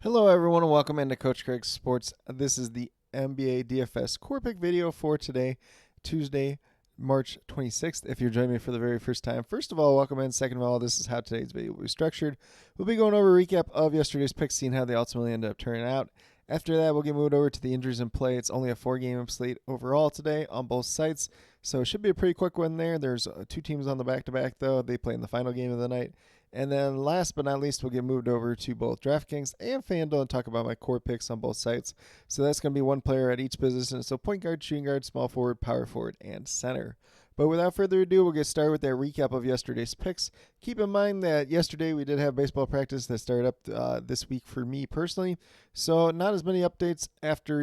Hello, everyone, and welcome into Coach Craig's Sports. This is the NBA DFS Core Pick video for today, Tuesday, March 26th. If you're joining me for the very first time, first of all, welcome in. Second of all, this is how today's video will be structured. We'll be going over a recap of yesterday's picks, seeing how they ultimately ended up turning out. After that, we'll get moved over to the injuries in play. It's only a 4-game slate overall today on both sites, so it should be a pretty quick one there. There's two teams on the back-to-back, though. They play in the final game of the night. And then last but not least, we'll get moved over to both DraftKings and FanDuel and talk about my core picks on both sites. So that's going to be one player at each position. So point guard, shooting guard, small forward, power forward, and center. But without further ado, we'll get started with that recap of yesterday's picks. Keep in mind that yesterday we did have baseball practice that started up this week for me personally. So not as many updates after,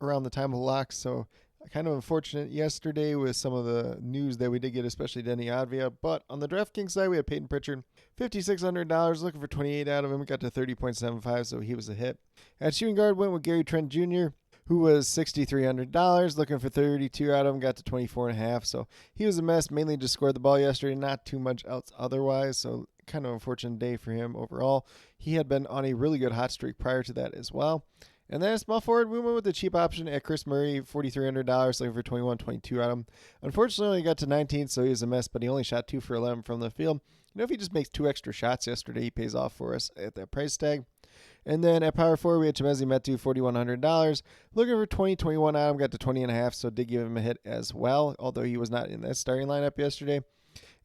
around the time of lock. So kind of unfortunate yesterday with some of the news that we did get, especially Denny Advia. But on the DraftKings side, we had Peyton Pritchard, $5,600, looking for 28 out of him. Got to 30.75, so he was a hit. At shooting guard, went with Gary Trent Jr., who was $6,300, looking for 32 out of him. Got to 24.5, so he was a mess. Mainly just scored the ball yesterday, not too much else otherwise. So kind of unfortunate day for him overall. He had been on a really good hot streak prior to that as well. And then small forward, we went with the cheap option at Chris Murray, $4,300, looking for 21, 22 out of him. Unfortunately, he got to 19, so he was a mess, but he only shot 2 for 11 from the field. If he just makes 2 extra shots yesterday, he pays off for us at that price tag. And then at power forward, we had Chimezi Metu, $4,100, looking for 20, 21 out of him, got to 20.5, so did give him a hit as well, although he was not in that starting lineup yesterday.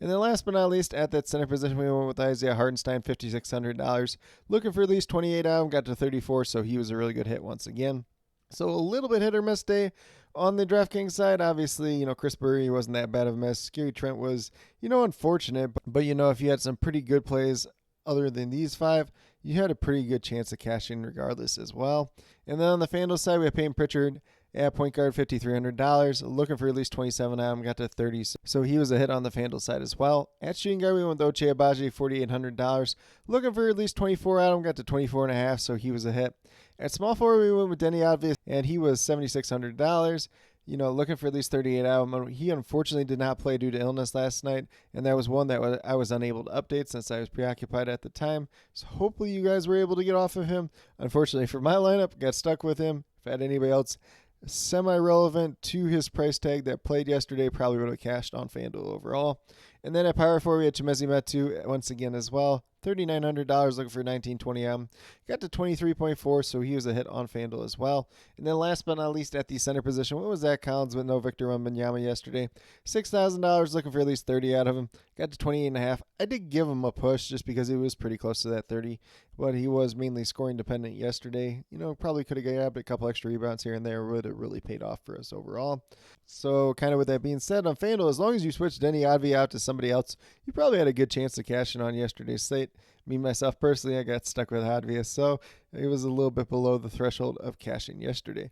And then last but not least, at that center position, we went with Isaiah Hartenstein, $5,600. Looking for at least 28 out of him, got to 34, so he was a really good hit once again. So a little bit hit or miss day on the DraftKings side. Obviously, Chris Murray wasn't that bad of a mess. Gary Trent was, unfortunate. But if you had some pretty good plays other than these 5, you had a pretty good chance of cashing regardless as well. And then on the FanDuel side, we have Peyton Pritchard at point guard, $5,300, looking for at least 27 out of him, got to 30, so he was a hit on the FanDuel side as well. At shooting guard, we went with Ochai Agbaji, $4,800, looking for at least 24 out of him, got to 24.5, so he was a hit. At small forward, we went with Denny Advia, and he was $7,600, looking for at least 38 out of him. He unfortunately did not play due to illness last night, and that was one that I was unable to update since I was preoccupied at the time. So hopefully you guys were able to get off of him. Unfortunately for my lineup, got stuck with him. If I had anybody else semi-relevant to his price tag that played yesterday, probably would have cashed on FanDuel overall. And then at power forward, we had Chimezi Metu once again as well, $3,900, looking for 19.20 out. Got to 23.4, so he was a hit on FanDuel as well. And then last but not least, at the center position, what was Zach Collins with no Victor Wembanyama yesterday? $6,000, looking for at least 30 out of him. Got to 28.5. I did give him a push just because he was pretty close to that 30, but he was mainly scoring dependent yesterday. Probably could have grabbed a couple extra rebounds here and there, would have really paid off for us overall. So kind of with that being said, on FanDuel, as long as you switch Denny Advia out to somebody else, you probably had a good chance of cashing on yesterday's slate. Me, myself, personally, I got stuck with Advia, so it was a little bit below the threshold of cashing yesterday.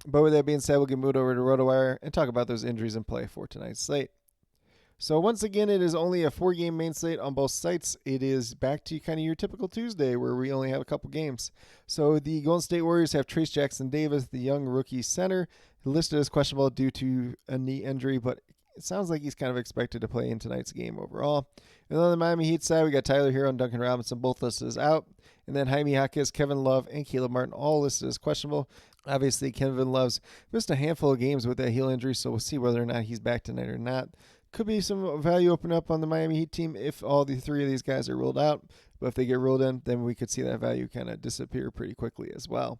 But with that being said, we'll get moved over to RotoWire and talk about those injuries in play for tonight's slate. So once again, it is only a 4-game main slate on both sites. It is back to kind of your typical Tuesday where we only have a couple games. So the Golden State Warriors have Trace Jackson-Davis, the young rookie center, listed as questionable due to a knee injury, but it sounds like he's kind of expected to play in tonight's game overall. And on the Miami Heat side, we got Tyler Hero and Duncan Robinson both listed as out. And then Jaime Jaquez, Kevin Love, and Caleb Martin all listed as questionable. Obviously, Kevin Love's missed a handful of games with that heel injury, so we'll see whether or not he's back tonight or not. Could be some value open up on the Miami Heat team if all the 3 of these guys are ruled out. But if they get ruled in, then we could see that value kind of disappear pretty quickly as well.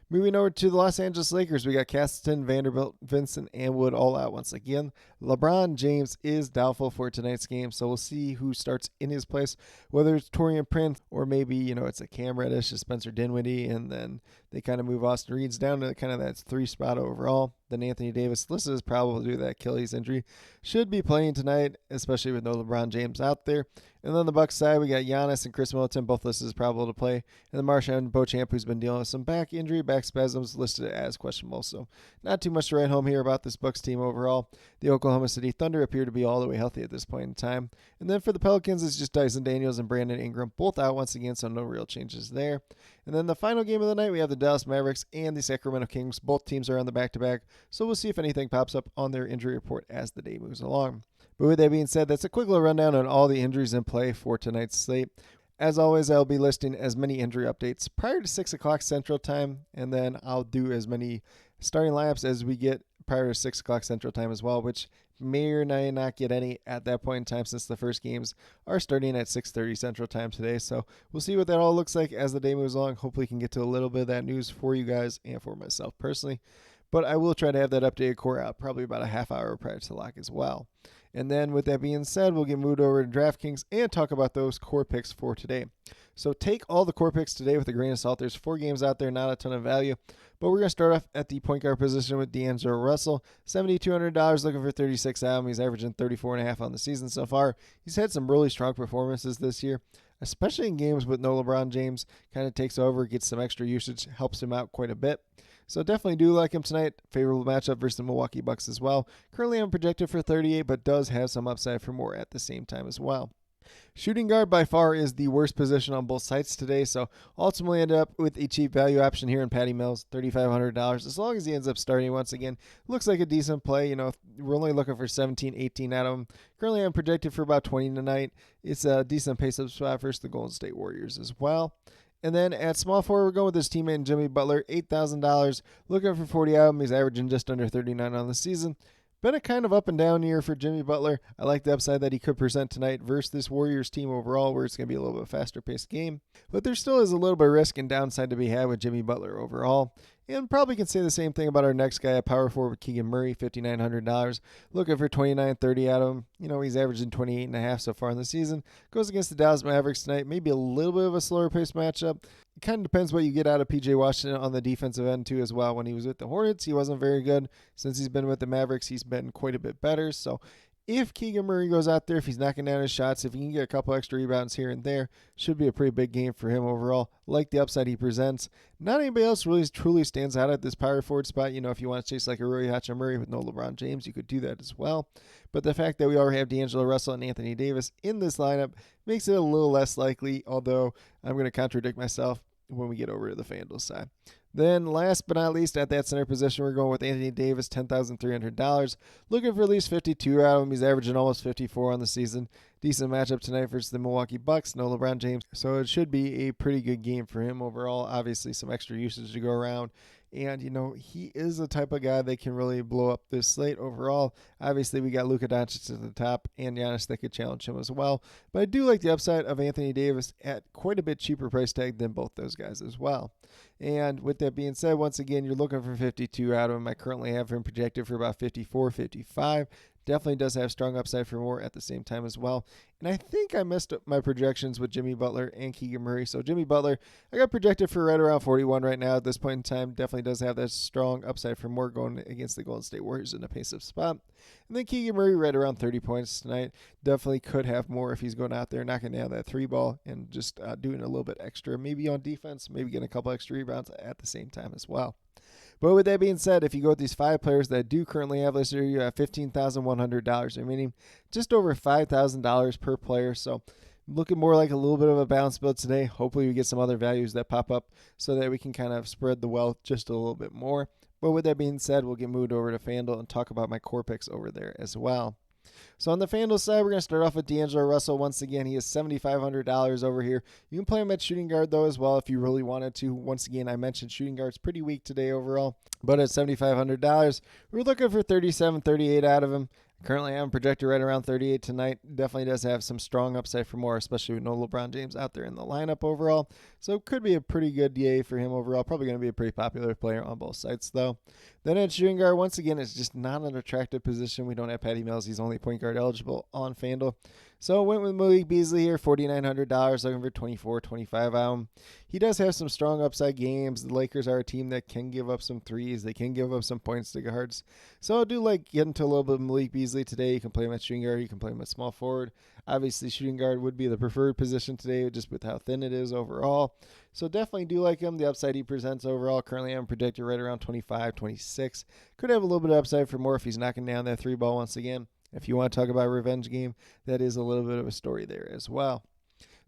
Moving over to the Los Angeles Lakers, we got Castleton, Vanderbilt, Vincent, and Wood all out once again. LeBron James is doubtful for tonight's game, so we'll see who starts in his place, whether it's Taurean Prince or maybe, it's a Cam Reddish, a Spencer Dinwiddie, and then they kind of move Austin Reeves down to kind of that 3 spot overall. Then Anthony Davis, listed as probable due to that Achilles injury, should be playing tonight, especially with no LeBron James out there. And then on the Bucks side, we got Giannis and Chris Middleton, both listed as probable to play. And then Marshawn Beauchamp, who's been dealing with some back spasms, listed as questionable. So not too much to write home here about this Bucks team overall. The Oklahoma City Thunder appear to be all the way healthy at this point in time. And then for the Pelicans, it's just Dyson Daniels and Brandon Ingram, both out once again, so no real changes there. And then the final game of the night, we have the Dallas Mavericks and the Sacramento Kings. Both teams are on the back-to-back, so we'll see if anything pops up on their injury report as the day moves along. But with that being said, that's a quick little rundown on all the injuries in play for tonight's slate. As always, I'll be listing as many injury updates prior to 6 o'clock Central Time, and then I'll do as many starting lineups as we get prior to 6 o'clock Central Time as well, which may or may not get any at that point in time since the first games are starting at 6:30 Central Time today. So we'll see what that all looks like as the day moves along. Hopefully we can get to a little bit of that news for you guys and for myself personally. But I will try to have that updated core out probably about a half hour prior to lock as well. And then with that being said, we'll get moved over to DraftKings and talk about those core picks for today. So take all the core picks today with a grain of salt. There's 4 games out there, not a ton of value. But we're going to start off at the point guard position with D'Angelo Russell. $7,200 looking for 36 album. He's averaging 34.5 on the season so far. He's had some really strong performances this year, especially in games with no LeBron James. Kind of takes over, gets some extra usage, helps him out quite a bit. So definitely do like him tonight. Favorable matchup versus the Milwaukee Bucks as well. Currently I'm projected for 38, but does have some upside for more at the same time as well. Shooting guard by far is the worst position on both sites today, so ultimately ended up with a cheap value option here in Patty Mills, $3,500. As long as he ends up starting once again, looks like a decent play. We're only looking for 17, 18 out of him. Currently I'm projected for about 20 tonight. It's a decent pace-up spot versus the Golden State Warriors as well. And then at small forward, we're going with his teammate Jimmy Butler, $8,000. Looking for 40 out of him. He's averaging just under 39 on the season. Been a kind of up and down year for Jimmy Butler. I like the upside that he could present tonight versus this Warriors team overall, where it's going to be a little bit faster paced game. But there still is a little bit of risk and downside to be had with Jimmy Butler overall. And probably can say the same thing about our next guy at power forward with Keegan Murray, $5,900. Looking for 29, 30 out of him. He's averaging 28.5 so far in the season. Goes against the Dallas Mavericks tonight. Maybe a little bit of a slower paced matchup. It kind of depends what you get out of PJ Washington on the defensive end too as well. When he was with the Hornets, he wasn't very good. Since he's been with the Mavericks, he's been quite a bit better. So if Keegan Murray goes out there, if he's knocking down his shots, if he can get a couple extra rebounds here and there, should be a pretty big game for him overall. Like the upside he presents. Not anybody else really truly stands out at this power forward spot. If you want to chase like a Rui Hachimura with no LeBron James, you could do that as well. But the fact that we already have D'Angelo Russell and Anthony Davis in this lineup makes it a little less likely, although I'm going to contradict myself when we get over to the FanDuel side. Then last but not least, at that center position, we're going with Anthony Davis, $10,300. Looking for at least 52 out of him. He's averaging almost 54 on the season. Decent matchup tonight versus the Milwaukee Bucks. No LeBron James. So it should be a pretty good game for him overall. Obviously, some extra usage to go around. And, he is the type of guy that can really blow up this slate overall. Obviously, we got Luka Doncic at the top and Giannis that could challenge him as well. But I do like the upside of Anthony Davis at quite a bit cheaper price tag than both those guys as well. And with that being said, once again, you're looking for 52 out of him. I currently have him projected for about 54, 55. Definitely does have strong upside for more at the same time as well. And I think I messed up my projections with Jimmy Butler and Keegan Murray. So Jimmy Butler, I got projected for right around 41 right now at this point in time. Definitely does have that strong upside for more going against the Golden State Warriors in a pace-up spot. And then Keegan Murray right around 30 points tonight. Definitely could have more if he's going out there knocking down that 3-ball and just doing a little bit extra, maybe on defense, maybe getting a couple extra rebounds at the same time as well. But with that being said, if you go with these 5 players that I do currently have listed here, you have $15,100, meaning just over $5,000 per player. So looking more like a little bit of a balance build today. Hopefully we get some other values that pop up so that we can kind of spread the wealth just a little bit more. But with that being said, we'll get moved over to FanDuel and talk about my core picks over there as well. So on the FanDuel side, we're going to start off with D'Angelo Russell. Once again, he is $7,500 over here. You can play him at shooting guard, though, as well, if you really wanted to. Once again, I mentioned shooting guard's pretty weak today overall. But at $7,500, we're looking for 37, 38 out of him. Currently, I'm projected right around 38 tonight. Definitely does have some strong upside for more, especially with no LeBron James out there in the lineup overall. So it could be a pretty good day for him overall. Probably going to be a pretty popular player on both sides, though. Then at shooting guard, once again, it's just not an attractive position. We don't have Patty Mills. He's only point guard eligible on FanDuel. So I went with Malik Beasley here, $4,900, looking for 24, 25 out of him. He does have some strong upside games. The Lakers are a team that can give up some threes. They can give up some points to guards. So I do like getting to a little bit of Malik Beasley today. You can play him at shooting guard. You can play him at small forward. Obviously, shooting guard would be the preferred position today just with how thin it is overall. So definitely do like him. The upside he presents overall. Currently, I'm projected right around 25, 26. Could have a little bit of upside for more if he's knocking down that 3-ball once again. If you want to talk about a revenge game, that is a little bit of a story there as well.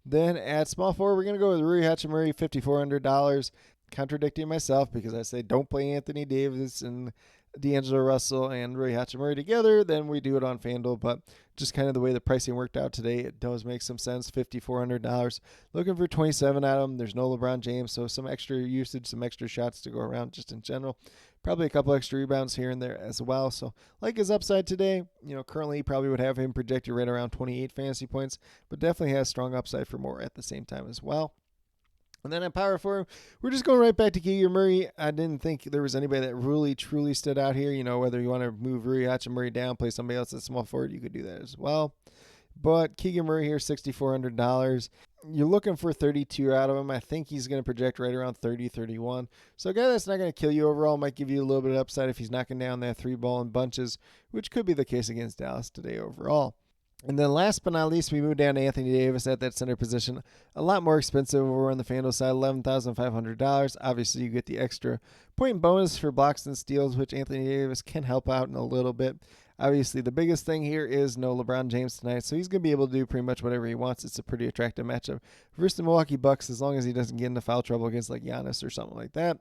Then at small forward, we're going to go with Rui Hachimura, $5,400. Contradicting myself because I say don't play Anthony Davis and D'Angelo Russell and Rui Hachimura together, then we do it on FanDuel. But just kind of the way the pricing worked out today, it does make some sense. $5,400. Looking for 27 out of them. There's no LeBron James, so some extra usage, some extra shots to go around just in general. Probably a couple extra rebounds here and there as well. So like his upside today, currently probably would have him projected right around 28 fantasy points, but definitely has strong upside for more at the same time as well. And then at power forward, we're just going right back to Keegan Murray. I didn't think there was anybody that really, truly stood out here. Whether you want to move Rui Hachimura down, play somebody else at small forward, you could do that as well. But Keegan Murray here, $6,400. You're looking for 32 out of him. I think he's going to project right around 30, 31. So a guy that's not going to kill you overall, might give you a little bit of upside if he's knocking down that 3-ball in bunches, which could be the case against Dallas today overall. And then last but not least, we move down to Anthony Davis at that center position. A lot more expensive over on the FanDuel side, $11,500. Obviously, you get the extra point bonus for blocks and steals, which Anthony Davis can help out in a little bit. Obviously, the biggest thing here is no LeBron James tonight, so he's going to be able to do pretty much whatever he wants. It's a pretty attractive matchup versus the Milwaukee Bucks, as long as he doesn't get into foul trouble against like Giannis or something like that.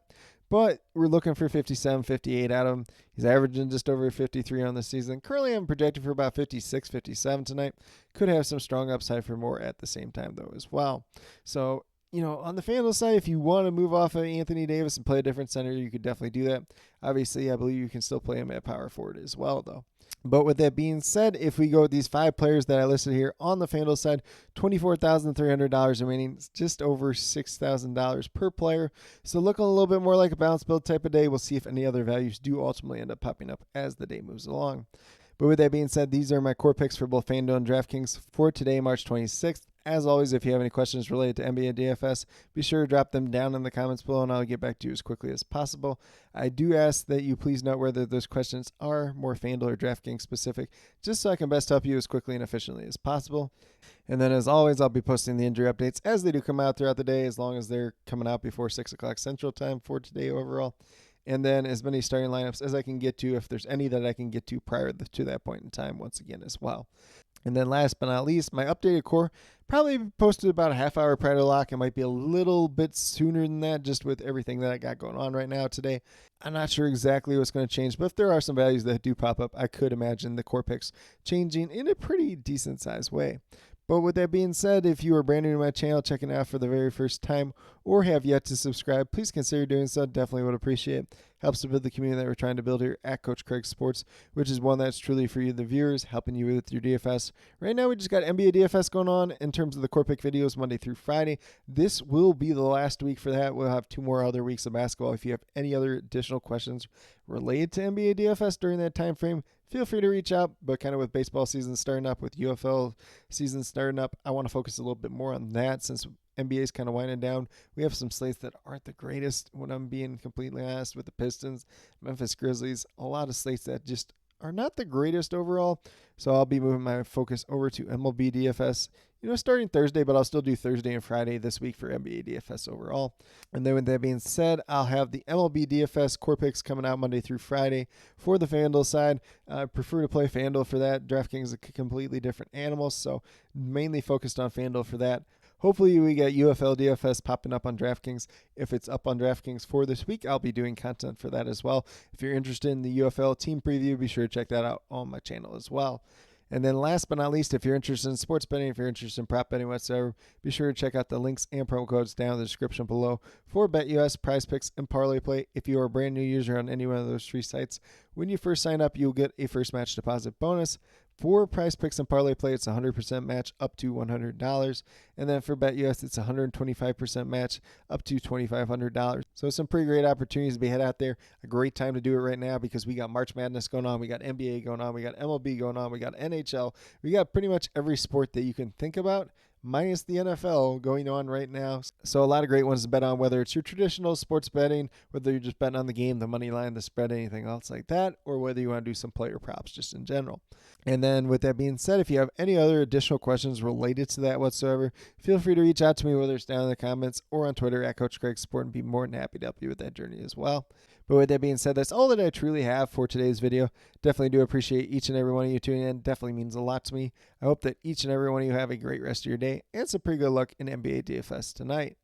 But we're looking for 57, 58 out of him. He's averaging just over 53 on the season. Currently, I'm projected for about 56, 57 tonight. Could have some strong upside for more at the same time, though, as well. So, on the FanDuel side, if you want to move off of Anthony Davis and play a different center, you could definitely do that. Obviously, I believe you can still play him at power forward as well, though. But with that being said, if we go with these 5 players that I listed here on the FanDuel side, $24,300 remaining, it's just over $6,000 per player. So looking a little bit more like a balanced build type of day. We'll see if any other values do ultimately end up popping up as the day moves along. But with that being said, these are my core picks for both FanDuel and DraftKings for today, March 26th. As always, if you have any questions related to NBA DFS, be sure to drop them down in the comments below, and I'll get back to you as quickly as possible. I do ask that you please note whether those questions are more FanDuel or DraftKings specific, just so I can best help you as quickly and efficiently as possible. And then, as always, I'll be posting the injury updates as they do come out throughout the day, as long as they're coming out before 6 o'clock Central Time for today overall. And then as many starting lineups as I can get to, if there's any that I can get to prior to that point in time, once again as well. And then last but not least, my updated core probably posted about a half hour prior to lock. It might be a little bit sooner than that, just with everything that I got going on right now today. I'm not sure exactly what's going to change, but if there are some values that do pop up, I could imagine the core picks changing in a pretty decent sized way. But with that being said, if you are brand new to my channel, checking it out for the very first time, or have yet to subscribe, please consider doing so. Definitely would appreciate it. Helps to build the community that we're trying to build here at Coach Craig Sports, which is one that's truly for you, the viewers, helping you with your DFS. Right now, we just got NBA DFS going on in terms of the core pick videos Monday through Friday. This will be the last week for that. We'll have 2 more other weeks of basketball. If you have any other additional questions related to NBA DFS during that time frame, feel free to reach out. But kind of with baseball season starting up, with UFL season starting up, I want to focus a little bit more on that since NBA is kind of winding down. We have some slates that aren't the greatest, when I'm being completely honest, with the Pistons, Memphis Grizzlies, a lot of slates that just are not the greatest overall. So I'll be moving my focus over to MLB DFS, starting Thursday, but I'll still do Thursday and Friday this week for NBA DFS overall. And then with that being said, I'll have the MLB DFS Core Picks coming out Monday through Friday for the FanDuel side. I prefer to play FanDuel for that. DraftKings is a completely different animal, so mainly focused on FanDuel for that. Hopefully we get UFL DFS popping up on DraftKings. If it's up on DraftKings for this week, I'll be doing content for that as well. If you're interested in the UFL team preview, be sure to check that out on my channel as well. And then last but not least, if you're interested in sports betting, if you're interested in prop betting whatsoever, be sure to check out the links and promo codes down in the description below for BetUS, Prize Picks, and Parlay Play. If you are a brand new user on any one of those 3 sites, when you first sign up, you'll get a first match deposit bonus. For Prize Picks and Parlay Play, it's a 100% match up to $100. And then for BetUS, it's a 125% match up to $2,500. So some pretty great opportunities to be head out there. A great time to do it right now because we got March Madness going on. We got NBA going on. We got MLB going on. We got NHL. We got pretty much every sport that you can think about, minus the NFL going on right now. So a lot of great ones to bet on, whether it's your traditional sports betting, whether you're just betting on the game, the money line, the spread, anything else like that, or whether you want to do some player props just in general. And then with that being said, if you have any other additional questions related to that whatsoever, feel free to reach out to me, whether it's down in the comments or on Twitter at Coach Craig Sport, and be more than happy to help you with that journey as well. But with that being said, that's all that I truly have for today's video. Definitely do appreciate each and every one of you tuning in. Definitely means a lot to me. I hope that each and every one of you have a great rest of your day and some pretty good luck in NBA DFS tonight.